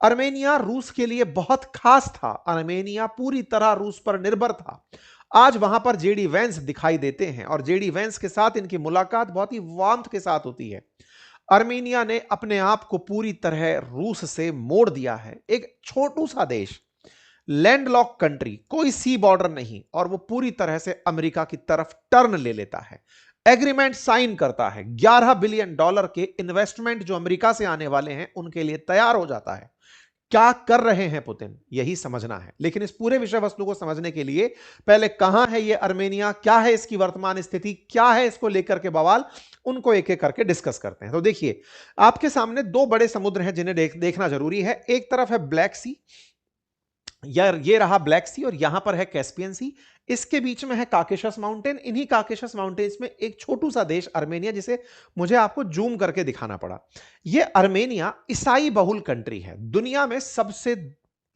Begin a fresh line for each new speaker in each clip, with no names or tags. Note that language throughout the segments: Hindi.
अर्मेनिया रूस के लिए बहुत खास था। अर्मेनिया पूरी तरह रूस पर निर्भर था। आज वहां पर जेडी वेंस दिखाई देते हैं और जेडी वेंस के साथ इनकी मुलाकात बहुत ही वार्मथ के साथ होती है। अर्मेनिया ने अपने आप को पूरी तरह रूस से मोड़ दिया है। एक छोटू सा देश, लैंडलॉक कंट्री, कोई सी बॉर्डर नहीं, और वो पूरी तरह से अमेरिका की तरफ टर्न ले लेता है। एग्रीमेंट साइन करता है, $11 बिलियन के इन्वेस्टमेंट जो अमेरिका से आने वाले हैं उनके लिए तैयार हो जाता है। क्या कर रहे हैं पुतिन, यही समझना है। लेकिन इस पूरे विषय वस्तु को समझने के लिए पहले कहां है यह अर्मेनिया, क्या है इसकी वर्तमान स्थिति, क्या है इसको लेकर के बवाल, उनको एक एक करके डिस्कस करते हैं। तो देखिए, आपके सामने दो बड़े समुद्र हैं जिन्हें देखना जरूरी है। एक तरफ है ब्लैक सी, यार ये रहा ब्लैक सी, और यहां पर है कैस्पियन सी। इसके बीच में है काकेशस माउंटेन। इन्हीं काकेशस माउंटेन्स में एक छोटू सा देश अर्मेनिया, जिसे मुझे आपको जूम करके दिखाना पड़ा। यह अर्मेनिया ईसाई बहुल कंट्री है। दुनिया में सबसे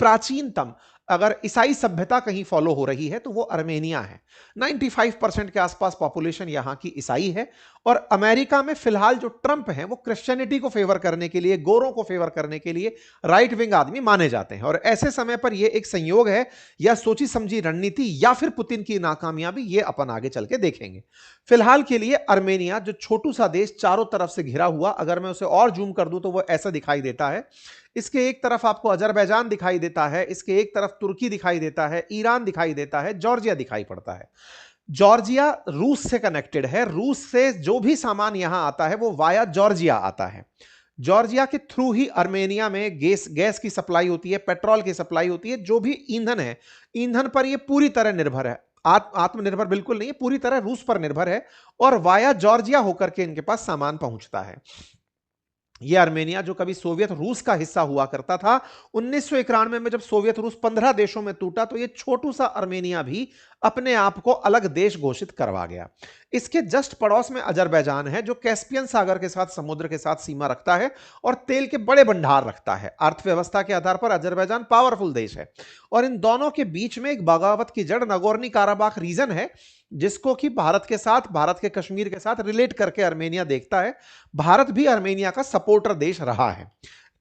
प्राचीनतम अगर ईसाई सभ्यता कहीं फॉलो हो रही है तो वो अर्मेनिया है। 95% के आसपास पॉपुलेशन यहां की ईसाई है। और अमेरिका में फिलहाल जो ट्रंप हैं वो क्रिश्चियनिटी को फेवर करने के लिए, गोरों को फेवर करने के लिए राइट विंग आदमी माने जाते हैं। और ऐसे समय पर यह एक संयोग है, या सोची समझी रणनीति, या फिर पुतिन की नाकामयाबी, ये अपन आगे चल के देखेंगे। फिलहाल के लिए अर्मेनिया जो छोटू सा देश चारों तरफ से घिरा हुआ, अगर मैं उसे और जूम कर दूं तो वो ऐसा दिखाई देता है। इसके एक तरफ आपको अजरबैजान दिखाई देता है, इसके एक तरफ तुर्की दिखाई देता है, ईरान दिखाई देता है, जॉर्जिया दिखाई पड़ता है। जॉर्जिया रूस से कनेक्टेड है। रूस से जो भी सामान यहां आता है वो वाया जॉर्जिया आता है। जॉर्जिया के थ्रू ही अर्मेनिया में गैस की सप्लाई होती है, पेट्रोल की सप्लाई होती है। जो भी ईंधन है, ईंधन पर यह पूरी तरह निर्भर है। आत्मनिर्भर बिल्कुल नहीं है, पूरी तरह रूस पर निर्भर है। और वाया जॉर्जिया होकर के इनके पास सामान पहुंचता है। यह अर्मेनिया जो कभी सोवियत रूस का हिस्सा हुआ करता था, 1991 में जब सोवियत रूस 15 देशों में टूटा तो यह छोटू सा अर्मेनिया भी अपने आप को अलग देश घोषित करवा गया। इसके जस्ट पड़ोस में अजरबैजान है जो कैस्पियन सागर के साथ, समुद्र के साथ सीमा रखता है और तेल के बड़े भंडार रखता है। अर्थव्यवस्था के आधार पर अजरबैजान पावरफुल देश है। और इन दोनों के बीच में एक बगावत की जड़ नगोर्नी काराबाख रीजन है, जिसको कि भारत के साथ, भारत के कश्मीर के साथ रिलेट करके अर्मेनिया देखता है। भारत भी अर्मेनिया का सपोर्टर देश रहा है,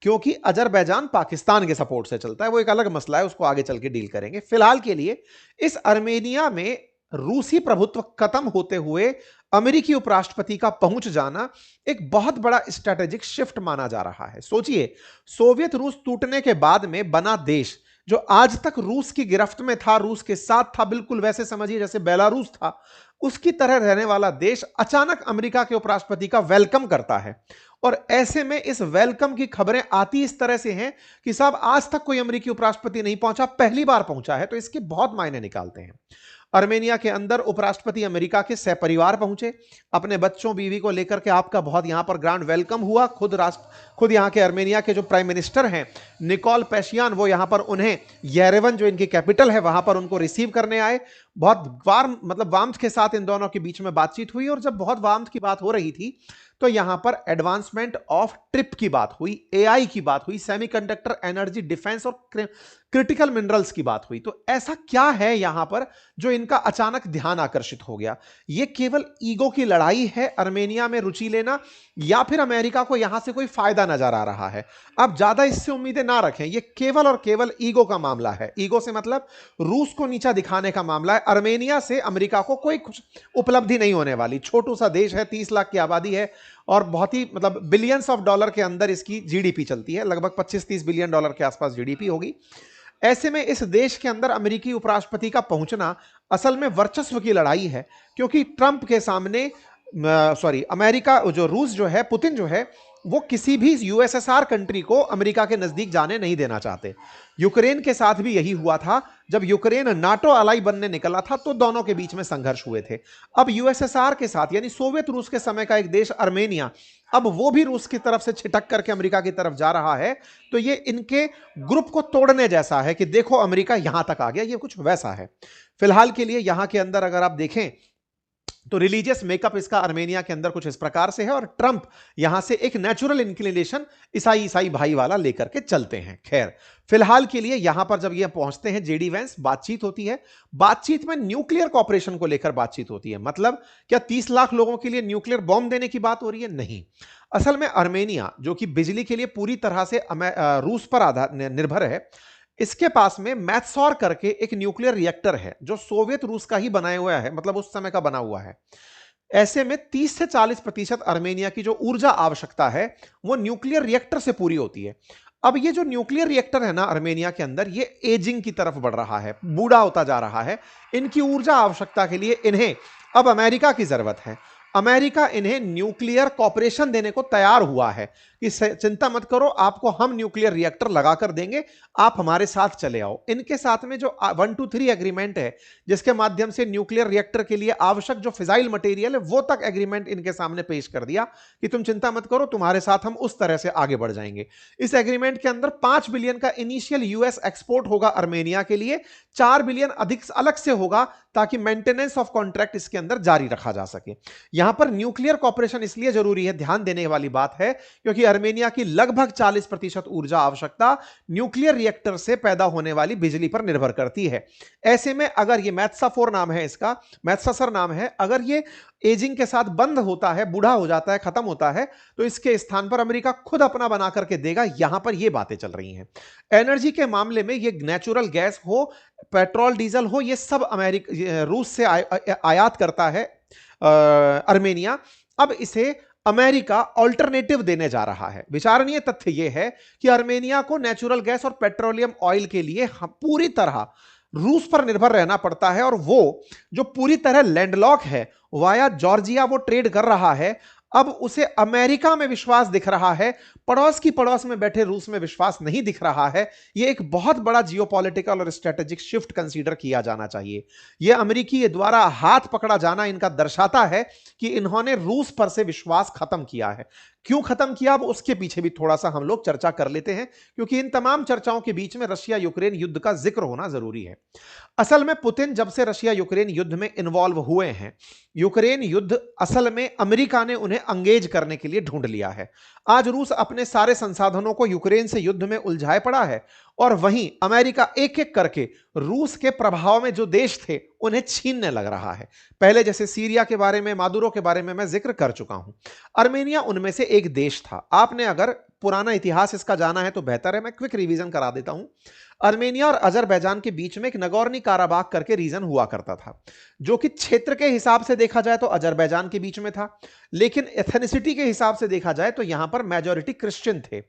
क्योंकि अजरबैजान पाकिस्तान के सपोर्ट से चलता है। वो एक अलग मसला है, उसको आगे चल के डील करेंगे। फिलहाल के लिए इस अर्मेनिया में रूसी प्रभुत्व खत्म होते हुए अमेरिकी उपराष्ट्रपति का पहुंच जाना एक बहुत बड़ा स्ट्रेटेजिक शिफ्ट माना जा रहा है। सोचिए, सोवियत रूस टूटने के बाद में बना देश जो आज तक रूस की गिरफ्त में था, रूस के साथ था, बिल्कुल वैसे समझिए जैसे बेलारूस था, उसकी तरह रहने वाला देश अचानक अमेरिका के उपराष्ट्रपति का वेलकम करता है। और ऐसे में इस वेलकम की खबरें आती इस तरह से हैं कि साहब आज तक कोई अमेरिकी उपराष्ट्रपति नहीं पहुंचा, पहली बार पहुंचा है। तो इसके बहुत मायने निकालते हैं। अर्मेनिया के अंदर उपराष्ट्रपति अमेरिका के सहपरिवार पहुंचे, अपने बच्चों बीवी को लेकर के। आपका बहुत यहां पर ग्रांड वेलकम हुआ। खुद यहां के अर्मेनिया के जो प्राइम मिनिस्टर हैं निकोल पेशियान, वो यहां पर उन्हें येरेवन जो इनकी कैपिटल है वहां पर उनको रिसीव करने आए। बहुत वार्मथ के साथ इन दोनों के बीच में बातचीत हुई। और जब बहुत वार्मथ की बात हो रही थी तो यहां पर एडवांसमेंट ऑफ ट्रिप की बात हुई, एआई की बात हुई, सेमीकंडक्टर, एनर्जी, डिफेंस और क्रिटिकल मिनरल्स की बात हुई। तो ऐसा क्या है यहां पर जो इनका अचानक ध्यान आकर्षित हो गया? ये केवल ईगो की लड़ाई है, अर्मेनिया में रुचि लेना, या फिर अमेरिका को यहां से कोई फायदा नजर आ रहा है? अब ज्यादा इससे उम्मीदें ना रखें, ये केवल और केवल ईगो का मामला है। ईगो से मतलब रूस को नीचा दिखाने का मामला है। अर्मेनिया से अमेरिका को कोई कुछ उपलब्धि नहीं होने वाली। छोटू सा देश है, 30 लाख की आबादी है और बहुत ही बिलियंस ऑफ डॉलर के अंदर इसकी जीडीपी चलती है। लगभग 25-30 बिलियन डॉलर के आसपास जीडीपी होगी। ऐसे में इस देश के अंदर अमेरिकी उपराष्ट्रपति का पहुंचना असल में वर्चस्व की लड़ाई है, क्योंकि ट्रंप के सामने अमेरिका जो रूस जो है, पुतिन जो है, वो किसी भी यूएसएसआर कंट्री को अमेरिका के नजदीक जाने नहीं देना चाहते। यूक्रेन के साथ भी यही हुआ था। जब यूक्रेन नाटो अलाई बनने निकला था तो दोनों के बीच में संघर्ष हुए थे। अब यूएसएसआर के साथ, यानी सोवियत रूस के समय का एक देश अर्मेनिया, अब वो भी रूस की तरफ से छिटक करके अमेरिका की तरफ जा रहा है। तो ये इनके ग्रुप को तोड़ने जैसा है कि देखो अमेरिका यहां तक आ गया, ये कुछ वैसा है। फिलहाल के लिए यहां के अंदर अगर आप देखें तो रिलीजियस मेकअप इसका आर्मेनिया के अंदर कुछ इस प्रकार से है, और ट्रंप यहां से एक नेचुरल इंक्लिनेशन ईसाई ईसाई भाई वाला लेकर के चलते हैं। खैर, फिलहाल के लिए यहां पर जब ये पहुंचते हैं जेडी वेंस, बातचीत होती है। बातचीत में न्यूक्लियर कॉपरेशन को लेकर बातचीत होती है। मतलब क्या 30 लाख लोगों के लिए न्यूक्लियर बॉम्ब देने की बात हो रही है? नहीं। असल में आर्मेनिया जो कि बिजली के लिए पूरी तरह से रूस पर आधार निर्भर है, इसके पास में मैथ्सॉर करके एक न्यूक्लियर रिएक्टर है जो सोवियत रूस का ही बनाया हुआ है, मतलब उस समय का बना हुआ है। ऐसे में 30 से 40% आर्मेनिया की जो ऊर्जा आवश्यकता है वो न्यूक्लियर रिएक्टर से पूरी होती है। अब ये जो न्यूक्लियर रिएक्टर है ना आर्मेनिया के अंदर, ये एजिंग की तरफ बढ़ रहा है, बूढ़ा होता जा रहा है। इनकी ऊर्जा आवश्यकता के लिए इन्हें अब अमेरिका की जरूरत है। अमेरिका इन्हें न्यूक्लियर कॉपरेशन देने को तैयार हुआ है कि चिंता मत करो, आपको हम न्यूक्लियर रिएक्टर लगाकर देंगे, आप हमारे साथ चले आओ। इनके साथ में जो 123 एग्रीमेंट है, जिसके माध्यम से न्यूक्लियर रिएक्टर के लिए आवश्यक जो फिजाइल मटेरियल है वो तक एग्रीमेंट इनके सामने पेश कर दिया कि तुम चिंता मत करो, तुम्हारे साथ हम उस तरह से आगे बढ़ जाएंगे। इस एग्रीमेंट के अंदर 5 बिलियन का इनिशियल यूएस एक्सपोर्ट होगा आर्मेनिया के लिए, 4 बिलियन अधिक अलग से होगा ताकि मेंटेनेंस ऑफ कॉन्ट्रैक्ट इसके अंदर जारी रखा जा सके। यहां पर न्यूक्लियर कॉपरेशन इसलिए जरूरी है, ध्यान देने वाली बात है, क्योंकि आर्मेनिया की लगभग 40% ऊर्जा आवश्यकता न्यूक्लियर रिएक्टर से पैदा होने वाली बिजली पर निर्भर करती है। ऐसे में अगर ये मैथ्साफोर नाम है इसका, मैथ्सासर नाम है, अगर ये एजिंग के साथ बंद होता है, बूढ़ा हो जाता है, खत्म होता है, तो इसके स्थान पर अमेरिका खुद अपना बना करके देगा। यहां पर ये बातें चल रही हैं। एनर्जी के मामले में ये नेचुरल गैस हो, पेट्रोल डीजल हो, ये सब अमेरिका रूस से आयात करता है आर्मेनिया। अब इसे अमेरिका ऑल्टरनेटिव देने जा रहा है। विचारणीय तथ्य यह है कि आर्मेनिया को नेचुरल गैस और पेट्रोलियम ऑयल के लिए पूरी तरह रूस पर निर्भर रहना पड़ता है, और वो जो पूरी तरह लैंडलॉक है, वाया जॉर्जिया वो ट्रेड कर रहा है। अब उसे अमेरिका में विश्वास दिख रहा है, पड़ोस की पड़ोस में बैठे रूस में विश्वास नहीं दिख रहा है। यह एक बहुत बड़ा जियोपॉलिटिकल और स्ट्रेटेजिक शिफ्ट कंसीडर किया जाना चाहिए। यह अमेरिकी द्वारा हाथ पकड़ा जाना इनका दर्शाता है कि इन्होंने रूस पर से विश्वास खत्म किया है। क्यों खत्म किया, अब उसके पीछे भी थोड़ा सा हम लोग चर्चा कर लेते हैं, क्योंकि इन तमाम चर्चाओं के बीच में रशिया यूक्रेन युद्ध का जिक्र होना जरूरी है। असल में पुतिन जब से रशिया यूक्रेन युद्ध में इन्वॉल्व हुए हैं, यूक्रेन युद्ध असल में अमेरिका ने उन्हें अंगेज करने के लिए ढूंढ लिया है। आज रूस अपने सारे संसाधनों को यूक्रेन से युद्ध में उलझाए पड़ा है, और वहीं अमेरिका एक एक करके रूस के प्रभाव में जो देश थे उन्हें छीनने लग रहा है। पहले जैसे सीरिया के बारे में, मादुरो के बारे में मैं जिक्र कर चुका हूं। आर्मेनिया उनमें से एक देश था। आपने अगर पुराना इतिहास इसका जाना है तो बेहतर है, मैं क्विक रिवीजन करा देता हूं। आर्मेनिया और अजरबैजान के बीच में एक नगोर्नी काराबाख करके रीजन हुआ करता था, जो कि क्षेत्र के हिसाब से देखा जाए तो अजरबैजान के बीच में था, लेकिन एथनिसिटी के हिसाब से देखा जाए तो यहां पर मेजॉरिटी क्रिश्चियन थे।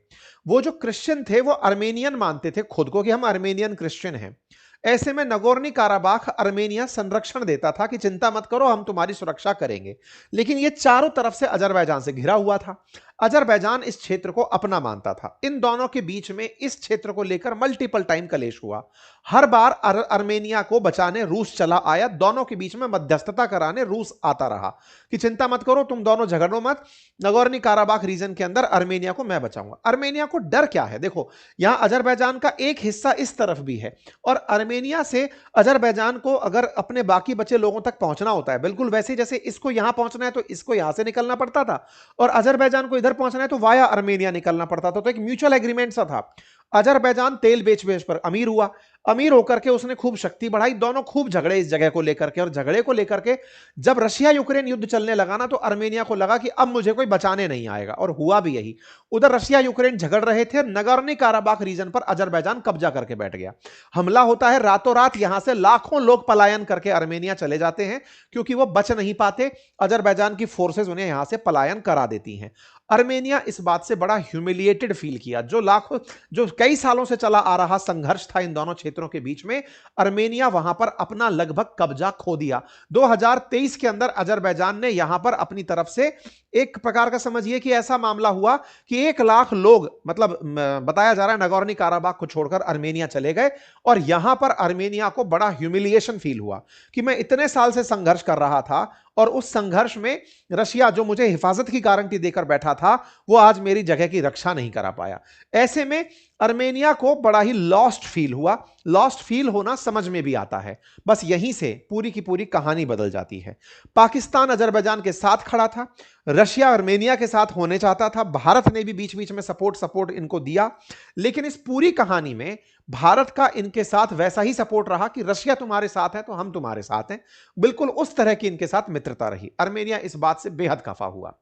वो जो क्रिश्चियन थे वो आर्मेनियन मानते थे खुद को कि हम आर्मेनियन क्रिश्चियन हैं। ऐसे में नगोर्नी काराबाख आर्मेनिया संरक्षण देता था कि चिंता मत करो, हम तुम्हारी सुरक्षा करेंगे। लेकिन यह चारों तरफ से अजरबैजान से घिरा हुआ था। अजरबैजान इस क्षेत्र को अपना मानता था। इन दोनों के बीच में इस क्षेत्र को लेकर मल्टीपल टाइम कलेश हुआ। हर बार आर्मेनिया को बचाने रूस चला आया, दोनों के बीच में मध्यस्थता कराने रूस आता रहा कि चिंता मत करो, तुम दोनों झगड़ो मत, नगोर्नी काराबाख रीजन के अंदर आर्मेनिया को मैं बचाऊंगा। आर्मेनिया को डर क्या है, देखो यहां अजरबैजान का एक हिस्सा इस तरफ भी है, और आर्मेनिया से अजरबैजान को अगर अपने बाकी बचे लोगों तक पहुंचना होता है, बिल्कुल वैसे जैसे इसको यहां पहुंचना है तो इसको यहां से निकलना पड़ता था, और अजरबैजान को इधर पहुंचना है तो वाया आर्मेनिया निकलना पड़ता था। तो एक म्यूचुअल एग्रीमेंट सा था। अजरबैजान तेल बेच बेच पर अमीर हुआ, अमीर होकर के उसने खूब शक्ति बढ़ाई, दोनों खूब झगड़े इस जगह को लेकर के, और झगड़े को लेकर के जब रशिया यूक्रेन युद्ध चलने लगा ना, तो आर्मेनिया को लगा कि अब मुझे कोई बचाने नहीं आएगा, और हुआ भी यही। उधर रशिया यूक्रेन झगड़ रहे थे, नगोर्नी काराबाख रीजन पर अजरबैजान कब्जा करके बैठ गया। हमला होता है, रातों रात यहां से लाखों लोग पलायन करके आर्मेनिया चले जाते हैं, क्योंकि वो बच नहीं पाते, अजरबैजान की फोर्सेस उन्हें यहां से पलायन करा देती हैं। आर्मेनिया इस बात से बड़ा ह्यूमिलिएटेड फील किया। जो कई सालों से चला आ रहा संघर्ष था इन दोनों क्षेत्रों के बीच में, आर्मेनिया वहां पर अपना लगभग कब्जा खो दिया। 2023 के अंदर अजरबैजान ने यहां पर अपनी तरफ से एक प्रकार का समझिए कि ऐसा मामला हुआ कि 1 लाख लोग, मतलब बताया जा रहा है, नगोर्नी काराबाख को छोड़कर आर्मेनिया चले गए, और यहां पर आर्मेनिया को बड़ा ह्यूमिलिएशन फील हुआ कि मैं इतने साल से संघर्ष कर रहा था, और उस संघर्ष में रशिया जो मुझे हिफाजत की गारंटी देकर बैठा था, वो आज मेरी जगह की रक्षा नहीं करा पाया। ऐसे में अर्मेनिया को बड़ा ही लॉस्ट फील हुआ। लॉस्ट फील होना समझ में भी आता है। बस यहीं से पूरी की पूरी कहानी बदल जाती है। पाकिस्तान अजरबैजान के साथ खड़ा था, रशिया अर्मेनिया के साथ होने चाहता था, भारत ने भी बीच बीच में सपोर्ट इनको दिया, लेकिन इस पूरी कहानी में भारत का इनके साथ वैसा ही सपोर्ट रहा कि रशिया तुम्हारे साथ है तो हम तुम्हारे साथ हैं। बिल्कुल उस तरह की इनके साथ मित्रता रही। अर्मेनिया इस बात से बेहद खफा हुआ।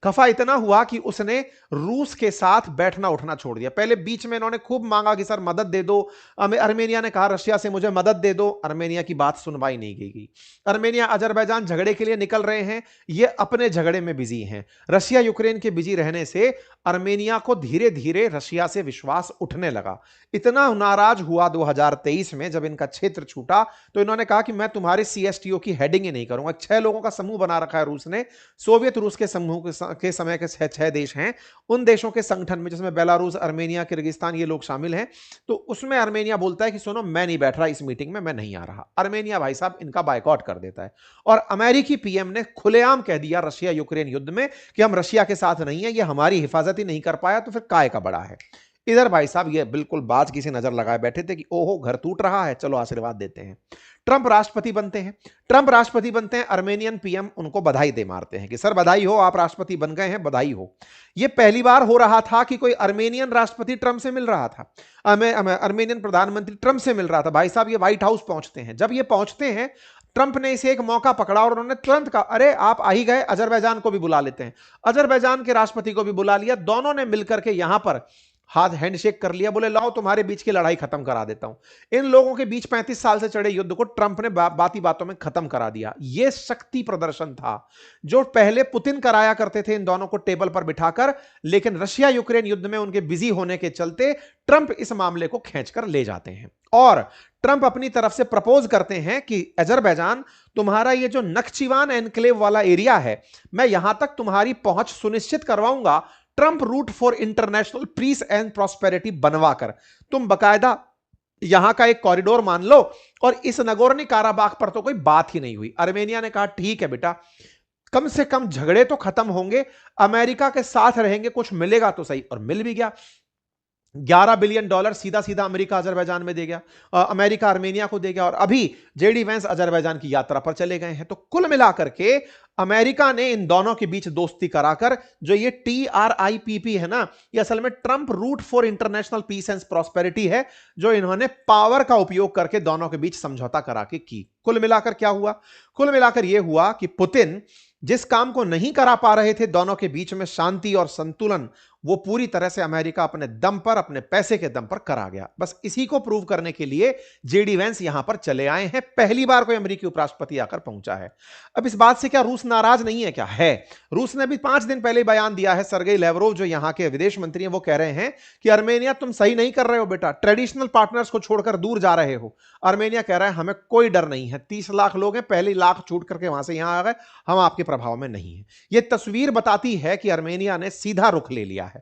खफा इतना हुआ कि उसने रूस के साथ बैठना उठना छोड़ दिया। पहले बीच में इन्होंने खूब मांगा कि सर मदद दे दो। अर्मेनिया ने कहा रशिया से मुझे मदद दे दो। अर्मेनिया की बात सुनवाई नहीं गई। अर्मेनिया अजरबैजान झगड़े के लिए निकल रहे हैं, ये अपने झगड़े में बिजी हैं। रशिया यूक्रेन के बिजी रहने से अर्मेनिया को धीरे धीरे रशिया से विश्वास उठने लगा। इतना नाराज हुआ 2023 में जब इनका क्षेत्र छूटा तो इन्होंने कहा कि मैं तुम्हारे सीएसटीओ की हेडिंग ही नहीं करूंगा। 6 लोगों का समूह बना रखा है रूस ने। सोवियत रूस के समूह के समय के 6 देश हैं, उन देशों के संगठन में जिसमें बेलारूस, अर्मेनिया, किर्गिस्तान ये लोग शामिल हैं। तो उसमें अर्मेनिया बोलता है कि सुनो मैं नहीं बैठ रहा इस मीटिंग में, मैं नहीं आ रहा। अर्मेनिया भाई साहब इनका बायकॉट कर देता है। और अमेरिकी पीएम ने खुलेआम कह दिया रशिया यूक्रेन युद्ध में कि हम रशिया के साथ नहीं है, ये हमारी हिफाजत ही नहीं कर पाया तो फिर काय का बड़ा है। इधर भाई साहब ये बिल्कुल बाज की सी नजर लगाए बैठे थे कि ओहो घर टूट रहा है, चलो आशीर्वाद देते हैं। ट्रंप राष्ट्रपति बनते हैं। ट्रंप राष्ट्रपति बनते हैं, अर्मेनियन पीएम उनको बधाई दे मारते हैं कि सर बधाई हो, आप राष्ट्रपति बन गए हैं, बधाई हो। यह पहली बार हो रहा था कि कोई अर्मेनियन राष्ट्रपति ट्रंप से मिल रहा था, अर्मेनियन प्रधानमंत्री ट्रंप से मिल रहा था। भाई साहब ये व्हाइट हाउस पहुंचते हैं। जब ये पहुंचते हैं ट्रंप ने इसे एक मौका पकड़ा और उन्होंने तुरंत कहा अरे आप आ ही गए, अजरबैजान को भी बुला लेते हैं। अजरबैजान के राष्ट्रपति को भी बुला लिया। दोनों ने मिलकर के यहां पर हाथ हैंडशेक कर लिया, बोले लाओ तुम्हारे बीच की लड़ाई खत्म करा देता हूं। इन लोगों के बीच 35 साल से चढ़े युद्ध को ट्रंप ने बाती बातों में खत्म करा दिया। यह शक्ति प्रदर्शन था जो पहले पुतिन कराया करते थे इन दोनों को टेबल पर बिठाकर, लेकिन रशिया यूक्रेन युद्ध में उनके बिजी होने के चलते ट्रंप इस मामले को खींचकर ले जाते हैं और ट्रंप अपनी तरफ से प्रपोज करते हैं कि अजरबैजान तुम्हारा ये जो नखचिवान एनक्लेव वाला एरिया है, मैं यहां तक तुम्हारी पहुंच सुनिश्चित करवाऊंगा Trump route for international peace and prosperity बनवाकर। तुम बकायदा यहां का एक कॉरिडोर मान लो। और इस नगोर्नो काराबाख पर तो कोई बात ही नहीं हुई। अर्मेनिया ने कहा ठीक है बेटा, कम से कम झगड़े तो खत्म होंगे, अमेरिका के साथ रहेंगे, कुछ मिलेगा तो सही। और मिल भी गया। $11 बिलियन सीधा सीधा अमेरिका अजरबैजान में दे गया, अमेरिका अर्मेनिया को दे गया। और अभी जेडी वेंस अजरबैजान की यात्रा पर चले गए हैं। तो कुल मिलाकर के अमेरिका ने इन दोनों के बीच दोस्ती कराकर जो ये TRIPP है ना, ये असल में Trump route for international peace and prosperity है, जो इन्होंने पावर का उपयोग करके दोनों के बीच समझौता करा के की। कुल मिलाकर क्या हुआ? कुल मिलाकर यह हुआ कि पुतिन जिस काम को नहीं करा पा रहे थे दोनों के बीच में शांति और संतुलन, वो पूरी तरह से अमेरिका अपने दम पर, अपने पैसे के दम पर करा गया। बस इसी को प्रूव करने के लिए जेडी वेंस यहां पर चले आए हैं। पहली बार कोई अमेरिकी उपराष्ट्रपति आकर पहुंचा है। अब इस बात से क्या रूस नाराज नहीं है? क्या है। रूस ने भी 5 दिन पहले बयान दिया है। सर्गेई लेवरोव जो यहां के विदेश मंत्री हैं वो कह रहे हैं कि अर्मेनिया तुम सही नहीं कर रहे हो बेटा, ट्रेडिशनल पार्टनर्स को छोड़कर दूर जा रहे हो। अर्मेनिया कह रहा है हमें कोई डर नहीं है, 30 लाख लोग हैं, पहले लाख छूट करके वहां से यहां आ गए, हम आपके प्रभाव में नहीं है। यह तस्वीर बताती है कि अर्मेनिया ने सीधा रुख ले लिया है।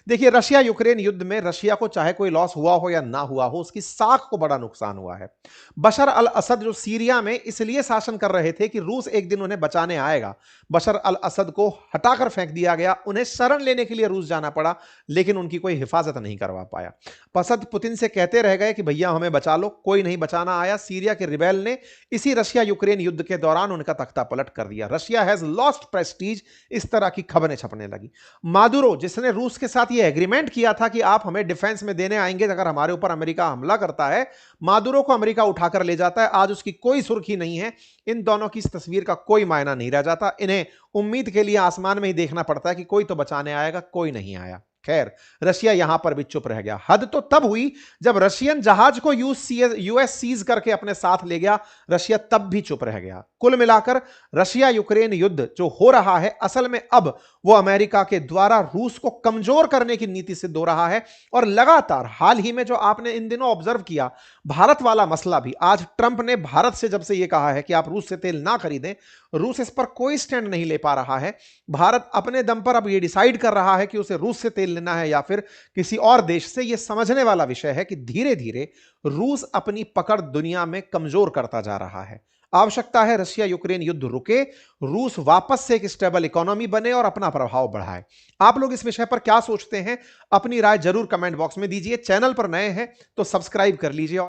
देखिए रशिया यूक्रेन युद्ध में रशिया को चाहे कोई लॉस हुआ हो या ना हुआ हो, उसकी साख को बड़ा नुकसान हुआ है। बशर अल असद जो सीरिया में इसलिए शासन कर रहे थे कि रूस एक दिन उन्हें बचाने आएगा। बशर अल असद को हटाकर फेंक दिया गया, उन्हें शरण लेने के लिए रूस जाना पड़ा, लेकिन उनकी कोई हिफाजत नहीं करवा पाया। असद पुतिन से कहते रह गए कि भैया हमें बचा लो, कोई नहीं बचाना आया। सीरिया के रिबेल ने इसी रशिया यूक्रेन युद्ध के दौरान उनका तख्ता पलट कर दिया। रशिया हैज लॉस्ट प्रेस्टीज, इस तरह की खबरें छपने लगी। मादुरो जिसने रूस के साथ यह एग्रीमेंट किया था कि आप हमें डिफेंस में देने आएंगे अगर हमारे ऊपर अमेरिका हमला करता है, मादुरो को अमेरिका उठाकर ले जाता है। आज उसकी कोई सुर्खी नहीं है। इन दोनों की इस तस्वीर का कोई मायना नहीं रह जाता। इन्हें उम्मीद के लिए आसमान में ही देखना पड़ता है कि कोई तो बचाने आएगा, कोई नहीं आया। खैर रशिया यहां पर भी चुप रह गया। हद तो तब हुई जब रशियन जहाज को यूएस सीज करके अपने साथ ले गया, रशिया तब भी चुप रह गया। कुल मिलाकर रशिया यूक्रेन युद्ध जो हो रहा है, असल में अब वो अमेरिका के द्वारा रूस को कमजोर करने की नीति सिद्ध हो रहा है। और लगातार हाल ही में जो आपने इन दिनों ऑब्जर्व किया, भारत वाला मसला भी, आज ट्रंप ने भारत से जब से यह कहा है कि आप रूस से तेल ना खरीदें, रूस इस पर कोई स्टैंड नहीं ले पा रहा है। भारत अपने दम पर अब यह डिसाइड कर रहा है कि उसे रूस से तेल लेना है या फिर किसी और देश से। यह समझने वाला विषय है कि धीरे धीरे रूस अपनी पकड़ दुनिया में कमजोर करता जा रहा है। आवश्यकता है रशिया यूक्रेन युद्ध रुके, रूस वापस से एक स्टेबल इकोनॉमी बने और अपना प्रभाव बढ़ाए। आप लोग इस विषय पर क्या सोचते हैं? अपनी राय जरूर कमेंट बॉक्स में दीजिए। चैनल पर नए हैं तो सब्सक्राइब कर लीजिए।